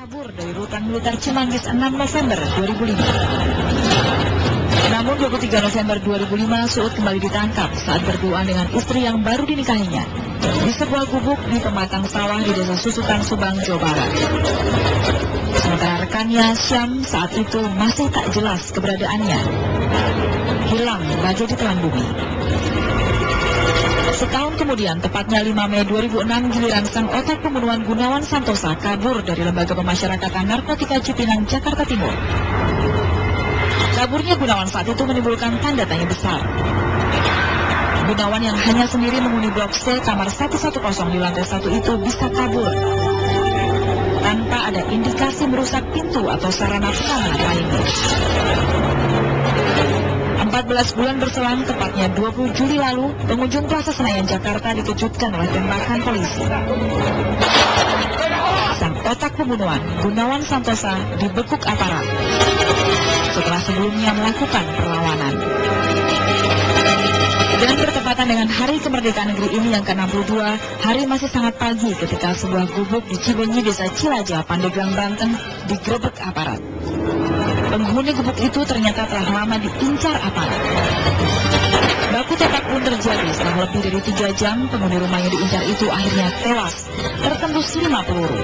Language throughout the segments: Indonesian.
kabur dari rutan militer Cimanggis 6 November 2005. Namun 23 November 2005 Suud kembali ditangkap saat berduaan dengan istri yang baru dinikahinya di sebuah gubuk di pematang sawah di Desa Susukan, Subang, Jawa Barat. Sementara rekannya Syam saat itu masih tak jelas keberadaannya, hilang bagai ditelan bumi. Setahun kemudian, tepatnya 5 Mei 2006, giliran sang otak pembunuhan Gunawan Santosa kabur dari Lembaga Pemasyarakatan Narkotika Cipinang, Jakarta Timur. Kaburnya Gunawan saat itu menimbulkan tanda tanya besar. Gunawan yang hanya sendiri menghuni blok C kamar 110 di lantai 1 itu bisa kabur tanpa ada indikasi merusak pintu atau sarana keamanan lainnya. 14 bulan berselang, tepatnya 20 Juli lalu, pengunjung Plaza Senayan, Jakarta dikejutkan oleh tembakan polisi. Sang otak pembunuhan, Gunawan Santosa, dibekuk aparat setelah sebelumnya melakukan perlawanan. Dan bertepatan dengan hari kemerdekaan negeri ini yang ke-62, hari masih sangat pagi ketika sebuah gubuk di Cibenyi, Desa Cilaja, Pandeglang, Banten, digerebek aparat. Penghuni gubuk itu ternyata telah lama diincar aparat. Baku tembak pun terjadi setelah lebih dari 3 jam. Penghuni rumah yang diincar itu akhirnya tewas, tertembus 5 peluru.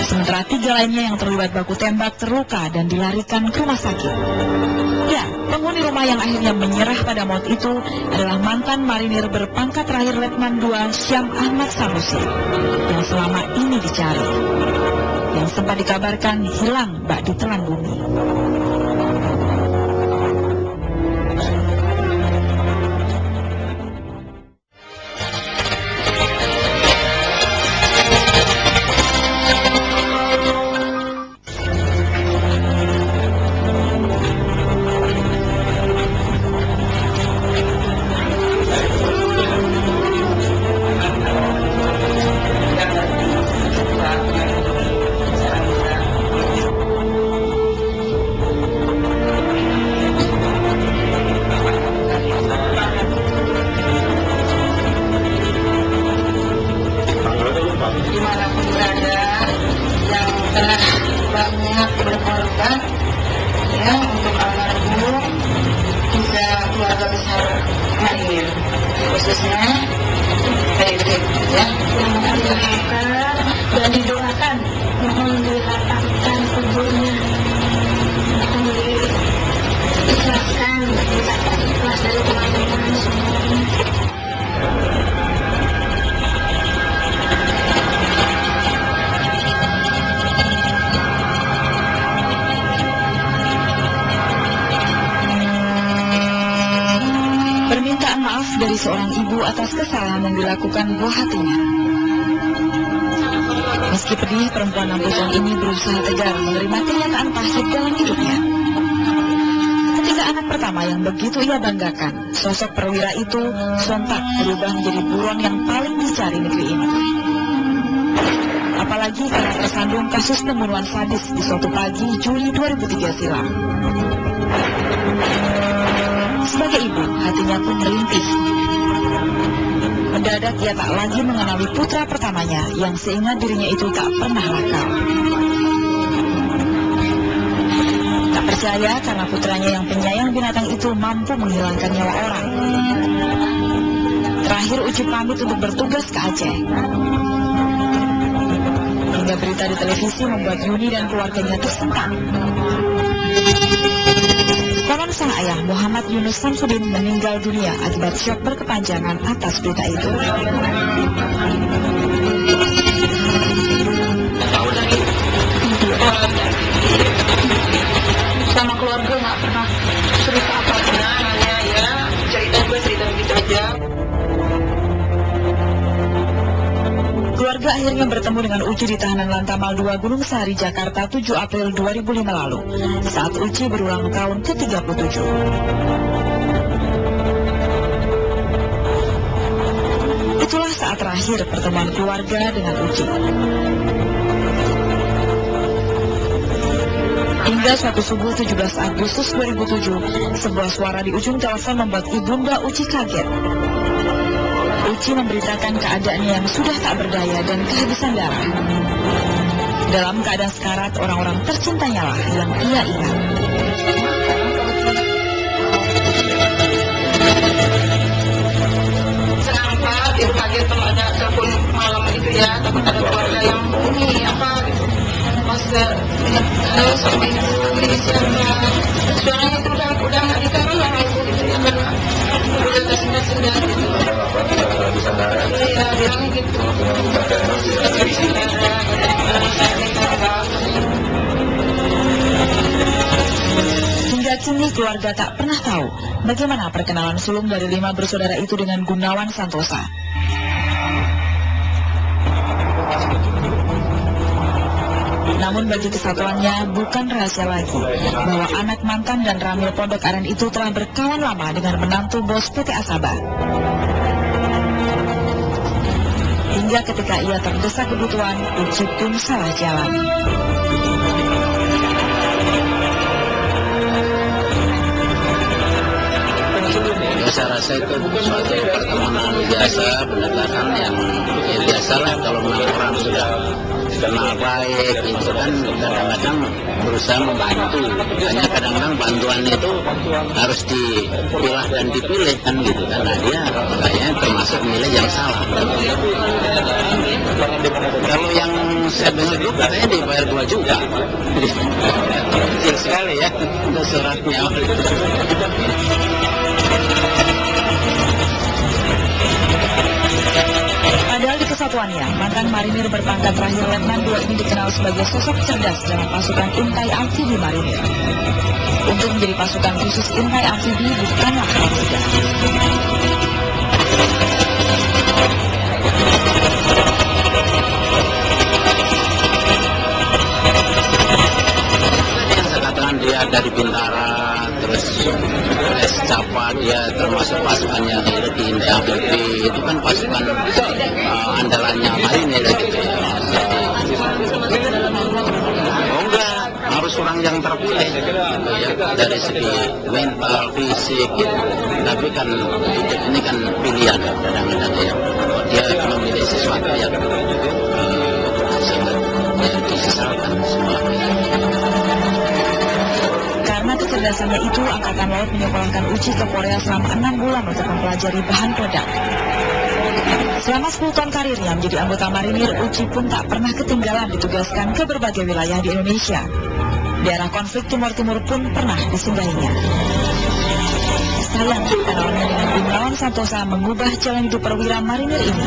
Sementara 3 lainnya yang terlibat baku tembak terluka dan dilarikan ke rumah sakit. Ya, penghuni rumah yang akhirnya menyerah pada maut itu adalah mantan marinir berpangkat terakhir Letnan II Syam Ahmad Sanusi yang selama ini dicari, yang sempat dikabarkan hilang bak ditelan bumi. Dimanapun berada yang telah banyak berkorban ya untuk almarhum juga keluarga besar Marinir, khususnya Fredrik ya, yang didoakan dan didoakan mohon dilapangkan kuburnya, mohon diikhlaskan, ikhlas dari teman-teman semuanya. Permintaan maaf dari seorang ibu atas kesalahan yang dilakukan buah hatinya. Meski pedih, perempuan 60 tahun ini berusaha tegar menerima kenyataan pahit dalam hidupnya. Ketika anak pertama yang begitu ia banggakan, sosok perwira itu sontak berubah menjadi buron yang paling dicari negeri ini. Apalagi karena tersandung kasus pembunuhan sadis di suatu pagi Juli 2003 silam. Sebagai ibu, hatinya pun merintih. Mendadak ia tak lagi mengenali putra pertamanya yang seingat dirinya itu tak pernah nakal. Tak percaya karena putranya yang penyayang binatang itu mampu menghilangkan nyawa orang. Terakhir Uci pamit untuk bertugas ke Aceh. Hingga berita di televisi membuat Yuni dan keluarganya tersentak. Konon sang ayah Muhammad Yunus Samsudin meninggal dunia akibat syok berkepanjangan atas berita itu. Sama keluarga nggak pernah cerita apa-apa, hanya ya cerita begitu aja. Keluarga akhirnya bertemu dengan Uci di tahanan Lantamal 2 Gunung Sahari, Jakarta 7 April 2005 lalu, saat Uci berulang tahun ke-37. Itulah saat terakhir pertemuan keluarga dengan Uci. Hingga suatu subuh 17 Agustus 2007, sebuah suara di ujung telepon membuat ibunda Uci kaget. Uci memberitakan keadaannya yang sudah tak berdaya dan kehabisan darah. Dalam keadaan sekarat, orang-orang tercintanya lah yang ia ingat. Senang banget itu kaget kalau ada telepon malam itu ya, takut ada keluarga yang ini apa gitu. Pas sampai siapa suaranya itu udah nggak dikenal lah itu gitu ya, karena udah tersendat-sendat gitu. Iya, bilangnya gitu. Hingga kini keluarga tak pernah tahu bagaimana perkenalan sulung dari 5 bersaudara itu dengan Gunawan Santosa. Namun bagi kesatuannya bukan rahasia lagi bahwa anak mantan dan Ramil Pondok Aren itu telah berkawan lama dengan menantu bos PT Asaba. Hingga ketika ia terdesak kebutuhan, Uci pun salah jalan. Saya rasa itu suatu pertemanan biasa, pendekatan yang ya biasalah kalau memang orang sudah kenal baik, itu kan kadang-kadang berusaha membantu. Hanya kadang-kadang bantuan itu harus dipilah dan dipilih kan gitu kan. Nah dia kayaknya termasuk milih yang salah. Kalau yang saya dengar itu katanya dibayar 2 juta. Kecil sekali ya untuk suratnya. Padahal di kesatuannya, mantan marinir berpangkat terakhir Letnan 2 ini dikenal sebagai sosok cerdas dalam pasukan intai amfibi marinir. Untuk menjadi pasukan khusus intai amfibi bukanlah hal mudah. Yang saya katakan dia dari Bintara, terus Capa, dia termasuk pasukan yang di intai amfibi, itu kan pasukan andalannya marinir gitu ya. Oh enggak, harus orang yang terpilih gitu ya, dari segi mental, fisik gitu. Tapi kan ini kan pilihan kadang-kadang ya. Dia memilih sesuatu yang sangat disesalkan semua. Karena kecerdasannya itu, Angkatan Laut menyekolahkan Uci ke Korea selama 6 bulan untuk mempelajari bahan peledak. Selama 10 tahun karirnya menjadi anggota marinir, Uci pun tak pernah ketinggalan ditugaskan ke berbagai wilayah di Indonesia. Daerah konflik Timur Timur pun pernah disinggahinya. Sayang, kenalannya dengan Gunawan Santosa mengubah jalan hidup perwira marinir ini,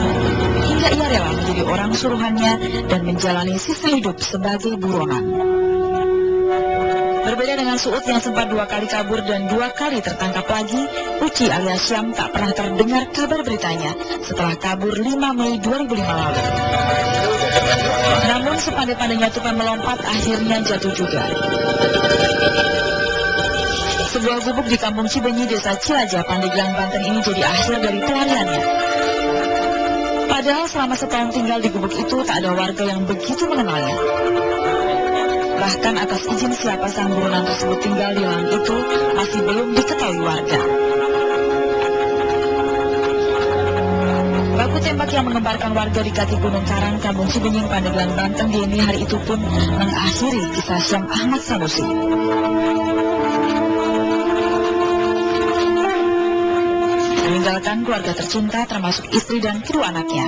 hingga ia rela menjadi orang suruhannya dan menjalani sisa hidup sebagai buronan. Berbeda dengan Suud yang sempat 2 kali kabur dan 2 kali tertangkap lagi, Uci alias Syam tak pernah terdengar kabar beritanya setelah kabur 5 Mei 2005 lalu. Namun sepandai-pandainya tupai melompat akhirnya jatuh juga. Sebuah gubuk di kampung Cibenyi, desa Cilajah, Pandeglang, Banten ini jadi akhir dari pelariannya. Padahal selama setahun tinggal di gubuk itu tak ada warga yang begitu mengenalnya. Bahkan atas izin siapa sang buronan tersebut tinggal di lahan itu masih belum diketahui warga. Baku tembak yang mengembarkan warga di kaki Gunung Karang, Kampung Cibenying, Pandeglang, Banten dini hari itu pun mengakhiri kisah Syam Ahmad Sanusi. Meninggalkan keluarga tercinta termasuk istri dan kedua anaknya.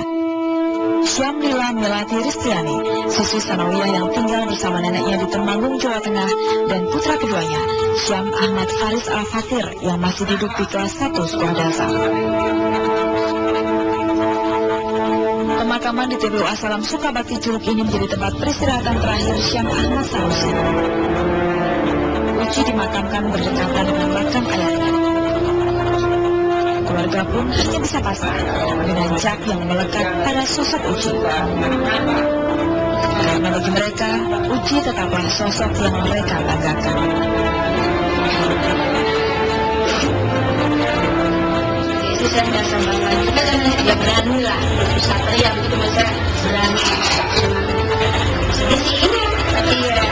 Syam Lila Melati Ristiani, siswi Sanawiyah yang tinggal bersama neneknya di Temanggung, Jawa Tengah, dan putra keduanya, Syam Ahmad Faris Al-Fatir, yang masih duduk di kelas 1 sekolah dasar. Pemakaman di TPU Asalam Sukabakti Curug ini menjadi tempat peristirahatan terakhir Syam Ahmad Sanusi. Uci dimakamkan berdekatan dengan makam ayahnya. Keluarga pun hanya bisa pasrah dengan jak yang melekat pada sosok Uci. Karena bagi mereka, Uci tetaplah sosok yang mereka banggakan. Itu saya merasa bangga juga karena dia berani lah, satria begitu, saya berani. Sedih sih, tapi ya